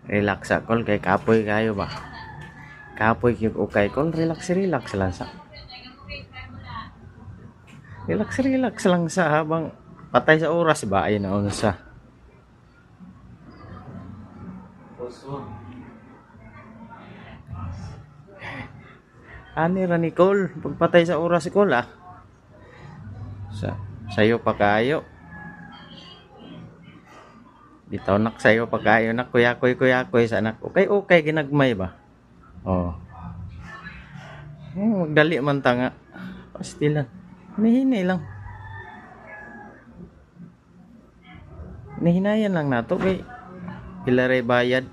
Relax sa kol kay kapoy kayo ba. Kapoy gyud okay kol, relax lang sa. Relax lang sa habang patay sa oras ba ay na unsa. Ani ra ni Cole, pagpatay sa oras si Cole ah. Sayo pa kayo. Bitaw nak sayo pa kayo nak kuya-kuy sa anak. Okay ginagmay ba? Oh. Magdali man ta nga. Pastilan. Hinahinay lang. Nihinayan lang nato kay pila ray bayad.